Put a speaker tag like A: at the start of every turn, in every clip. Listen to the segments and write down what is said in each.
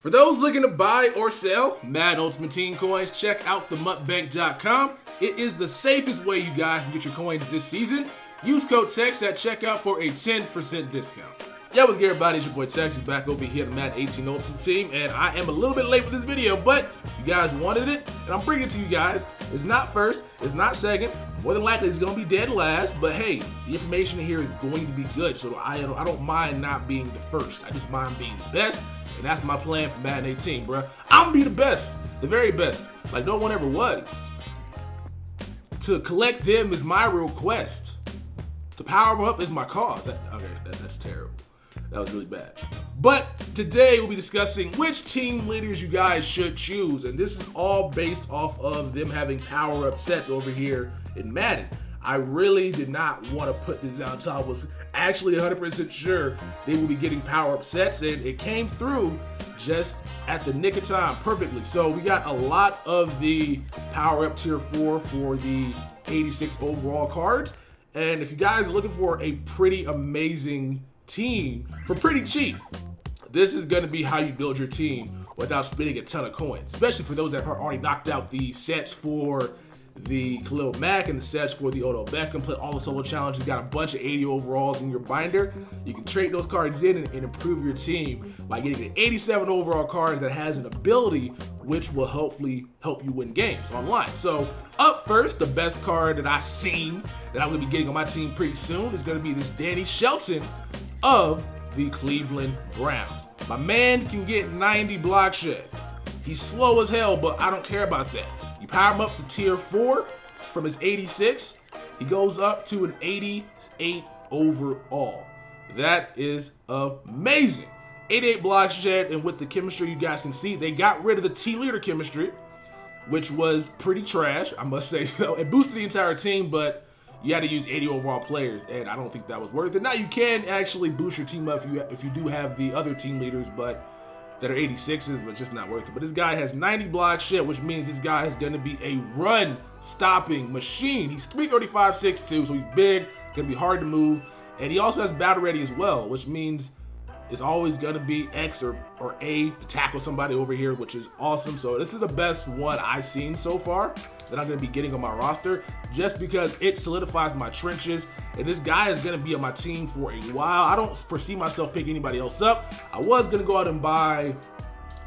A: For those looking to buy or sell Madden Ultimate Team coins, check out themutbank.com. It is the safest way, you guys, to get your coins this season. Use code TEX at checkout for a 10% discount. Yeah, what's good, everybody? It's your boy Tex is back over here at Madden 18 Ultimate Team, and I am a little bit late with this video, but you guys wanted it, and I'm bringing it to you guys. It's not first, it's not second. More than likely, it's going to be dead last, but hey, the information here is going to be good, so I don't mind not being the first. I just mind being the best, and that's my plan for Madden 18, bro. I'm going to be the best, the very best, like no one ever was. To collect them is my real quest. To power them up is my cause. That's terrible. That was really bad. But today we'll be discussing which team leaders you guys should choose. And this is all based off of them having power-up sets over here in Madden. I really did not want to put this out until I was actually 100% sure they will be getting power-up sets. And it came through just at the nick of time perfectly. So we got a lot of the power-up tier 4 for the 86 overall cards. And if you guys are looking for a pretty amazing team for pretty cheap, this is going to be how you build your team without spending a ton of coins, especially for those that are already knocked out the sets for the Khalil Mack and the sets for the Odell Beckham, play all the solo challenges, got a bunch of 80 overalls in your binder. You can trade those cards in and improve your team by getting an 87 overall card that has an ability which will hopefully help you win games online. So up first, the best card that I've seen that I'm going to be getting on my team pretty soon is going to be this Shelton of the Cleveland Browns. My man can get 90 block shed. He's slow as hell, but I don't care about that. You power him up to tier 4 from his 86. He goes up to an 88 overall. That is amazing. 88 block shed, and with the chemistry you guys can see, they got rid of the team leader chemistry, which was pretty trash, I must say so. It boosted the entire team, but you had to use 80 overall players, and I don't think that was worth it. Now you can actually boost your team up if you do have the other team leaders, but that are 86s, but just not worth it. But this guy has 90 block shed, which means this guy is going to be a run-stopping machine. He's 335, 6'2", so he's big, going to be hard to move, and he also has battle ready as well, which means it's always going to be X or A to tackle somebody over here, which is awesome. So this is the best one I've seen so far that I'm going to be getting on my roster, just because it solidifies my trenches, and this guy is going to be on my team for a while. I don't foresee myself picking anybody else up. I was going to go out and buy,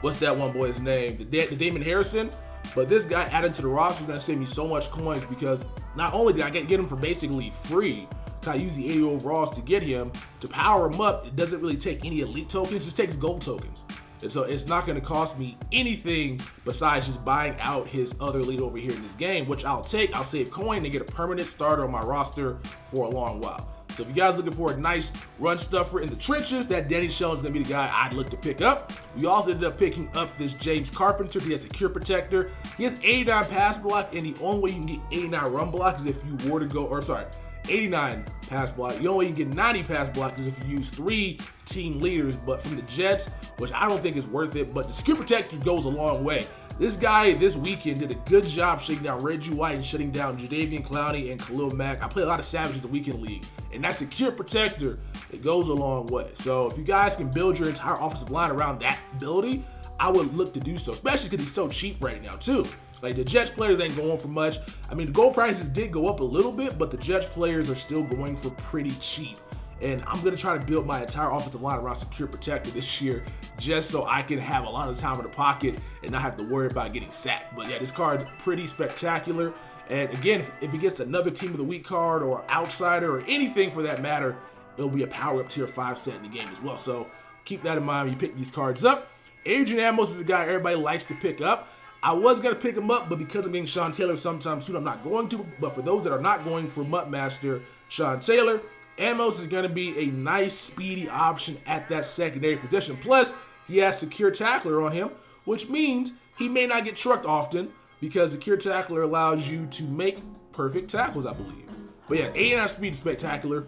A: what's that one boy's name, the Damon Harrison, but this guy added to the roster is going to save me so much coins, because not only did I get him for basically free, I use the 80 overalls to get him. To power him up, it doesn't really take any elite tokens, it just takes gold tokens. And so it's not going to cost me anything besides just buying out his other elite over here in this game, which I'll take. I'll save coin and get a permanent starter on my roster for a long while. So if you guys are looking for a nice run stuffer in the trenches, that Shelton is going to be the guy I'd look to pick up. We also ended up picking up this James Carpenter. He has a cure protector. He has 89 pass block, and the only way you can get 89 run block is if you were to go, or sorry, 89 pass block. The only way you can get 90 pass block is if you use 3 team leaders, but from the Jets, which I don't think is worth it, but the secure protector goes a long way. This guy this weekend did a good job shutting down Reggie White and shutting down Jadeveon Clowney and Khalil Mack. I play a lot of Savages the weekend league, and that secure protector, it goes a long way. So if you guys can build your entire offensive line around that ability, I would look to do so, especially because he's so cheap right now too. Like, the Jets players ain't going for much. I mean, the gold prices did go up a little bit, but the Jets players are still going for pretty cheap. And I'm going to try to build my entire offensive line around secure protector this year, just so I can have a lot of time in the pocket and not have to worry about getting sacked. But yeah, this card's pretty spectacular. And again, if he gets another Team of the Week card or outsider or anything for that matter, it'll be a power-up tier 5 set in the game as well. So keep that in mind when you pick these cards up. Adrian Amos is a guy everybody likes to pick up. I was going to pick him up, but because I'm getting Sean Taylor sometime soon, I'm not going to. But for those that are not going for Mutt Master Sean Taylor, Amos is going to be a nice, speedy option at that secondary position. Plus, he has Secure Tackler on him, which means he may not get trucked often, because Secure Tackler allows you to make perfect tackles, I believe. But yeah, 89 speed is spectacular.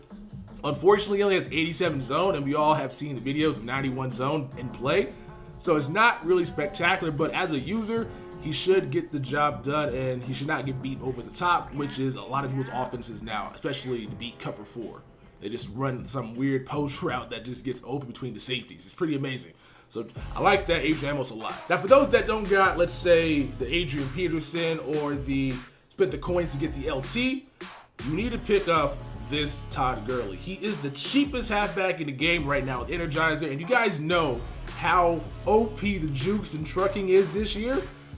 A: Unfortunately, he only has 87 zone, and we all have seen the videos of 91 zone in play. So it's not really spectacular, but as a user, he should get the job done, and he should not get beat over the top, which is a lot of people's offenses now, especially to beat cover 4. They just run some weird post route that just gets open between the safeties. It's pretty amazing. So I like that Adrian Amos a lot. Now for those that don't got, let's say, the Adrian Peterson or the spent the coins to get the LT, you need to pick up this Todd Gurley. He is the cheapest halfback in the game right now with Energizer, and you guys know how OP the jukes and trucking is this year,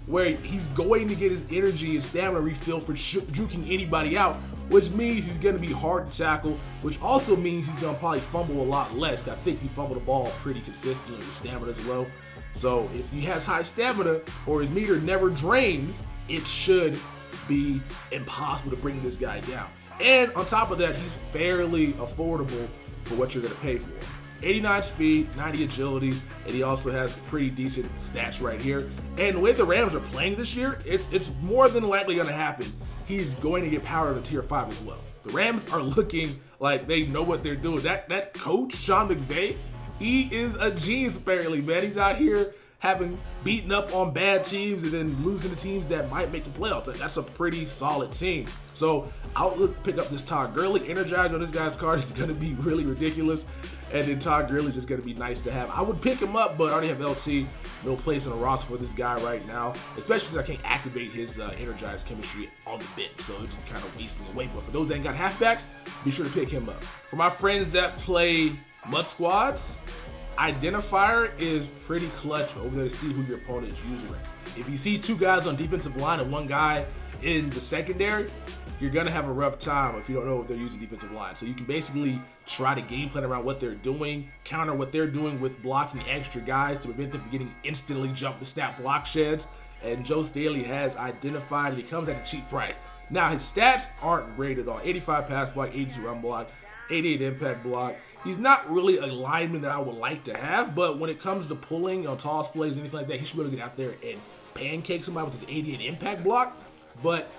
A: where he's going to get his energy and stamina refill for juking anybody out, which means he's going to be hard to tackle, which also means he's going to probably fumble a lot less. I think he fumbled the ball pretty consistently. His stamina is low. So if he has high stamina or his meter never drains, it should be impossible to bring this guy down. And on top of that, he's fairly affordable for what you're going to pay for. 89 speed, 90 agility, and he also has pretty decent stats right here. And the way the Rams are playing this year, it's more than likely going to happen. He's going to get powered to tier 5 as well. The Rams are looking like they know what they're doing. That coach, Sean McVay, he is a genius apparently, man. He's out here having beaten up on bad teams and then losing to teams that might make the playoffs. That's a pretty solid team. So I'll pick up this Todd Gurley. Energizer on this guy's card is going to be really ridiculous. And then Todd Gurley is just going to be nice to have. I would pick him up, but I already have LT. No place in the roster for this guy right now, especially since I can't activate his Energized chemistry on the bench. So it's just kind of wasting away. But for those that ain't got halfbacks, be sure to pick him up. For my friends that play mud squads, Identifier is pretty clutch over there to see who your opponent is using. If you see two guys on defensive line and one guy in the secondary, you're gonna have a rough time if you don't know if they're using defensive line. So you can basically try to game plan around what they're doing, counter what they're doing with blocking extra guys to prevent them from getting instantly jump to snap block sheds. And Joe Staley has identified, and he comes at a cheap price. Now his stats aren't great at all. 85 pass block, 82 run block, 88 impact block. He's not really a lineman that I would like to have, but when it comes to pulling on toss plays and anything like that, he should be able to get out there and pancake somebody with his 88 impact block. But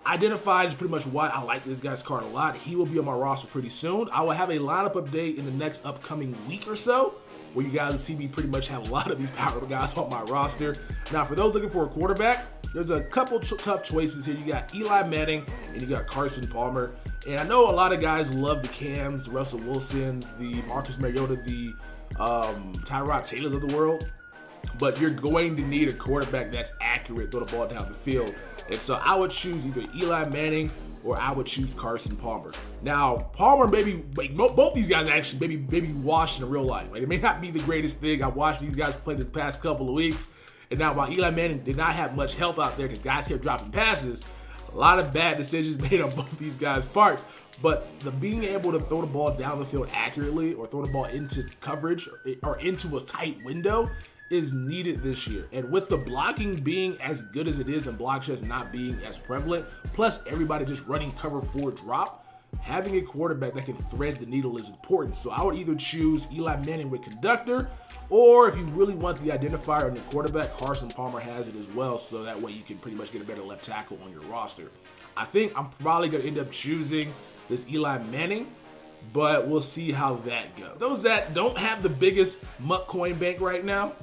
A: Identified is pretty much why I like this guy's card a lot. He will be on my roster pretty soon. I will have a lineup update in the next upcoming week or so, where you guys will see me pretty much have a lot of these power guys on my roster. Now, for those looking for a quarterback, there's a couple tough choices here. You got Eli Manning and you got Carson Palmer. And I know a lot of guys love the Cams, the Russell Wilsons, the Marcus Mariota, the Tyrod Taylors of the world. But you're going to need a quarterback that's accurate, throw the ball down the field. And so I would choose either Eli Manning or I would choose Carson Palmer. Now, Palmer both these guys actually maybe washed in real life. Like, it may not be the greatest thing. I've watched these guys play this past couple of weeks. And now while Eli Manning did not have much help out there because guys kept dropping passes, a lot of bad decisions made on both these guys' parts. But the being able to throw the ball down the field accurately or throw the ball into coverage or into a tight window is needed this year. And with the blocking being as good as it is and block sheds not being as prevalent, plus everybody just running cover 4 drop, having a quarterback that can thread the needle is important. So I would either choose Eli Manning with conductor, or if you really want the identifier on your quarterback, Carson Palmer has it as well, so that way you can pretty much get a better left tackle on your roster. I think I'm probably going to end up choosing this Eli Manning, but we'll see how that goes. Those that don't have the biggest MUT coin bank right now,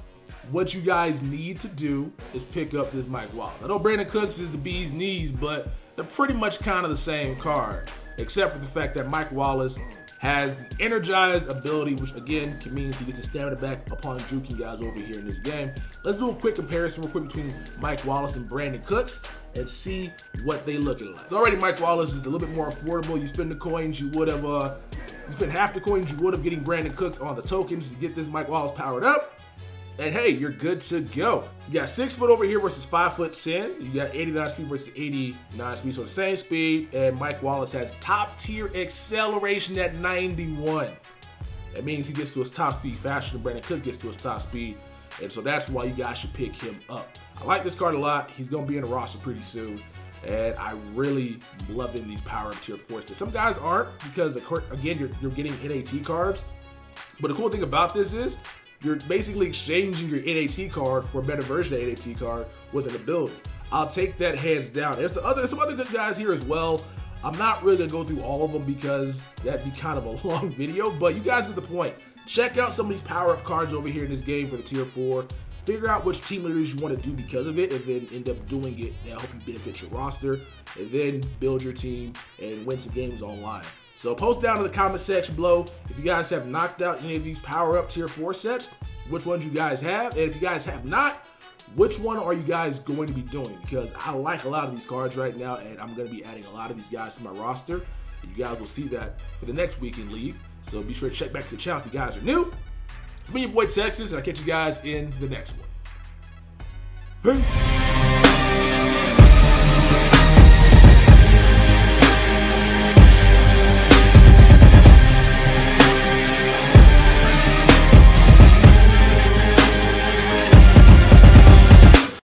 A: what you guys need to do is pick up this Mike Wallace. I know Brandon Cooks is the bee's knees, but they're pretty much kind of the same card, except for the fact that Mike Wallace has the energized ability, which again means he gets his stamina back upon juking guys over here in this game. Let's do a quick comparison real quick between Mike Wallace and Brandon Cooks and see what they looking like. So already Mike Wallace is a little bit more affordable. You spend the coins you would have, you spend half the coins you would have getting Brandon Cooks on the tokens to get this Mike Wallace powered up. And hey, you're good to go. You got 6 foot over here versus 5'10". You got 89 speed versus 89 speed, so the same speed. And Mike Wallace has top tier acceleration at 91. That means he gets to his top speed faster than Brandon Cooks gets to his top speed. And so that's why you guys should pick him up. I like this card a lot. He's gonna be in the roster pretty soon. And I really loving these power up tier 4 stats. Some guys aren't because, again, you're getting NAT cards. But the cool thing about this is, you're basically exchanging your NAT card for a better version of NAT card with an ability. I'll take that hands down. There's some other good guys here as well. I'm not really gonna go through all of them because that'd be kind of a long video, but you guys get the point. Check out some of these power-up cards over here in this game for the tier 4. Figure out which team leaders you want to do because of it, and then end up doing it and help you benefit your roster, and then build your team and win some games online. So post down in the comment section below if you guys have knocked out any of these power-up tier 4 sets. which ones you guys have. And if you guys have not, which one are you guys going to be doing? Because I like a lot of these cards right now, and I'm going to be adding a lot of these guys to my roster. And you guys will see that for the next weekend league. So be sure to check back to the channel if you guys are new. It's me, your boy Texas, and I'll catch you guys in the next one. Peace.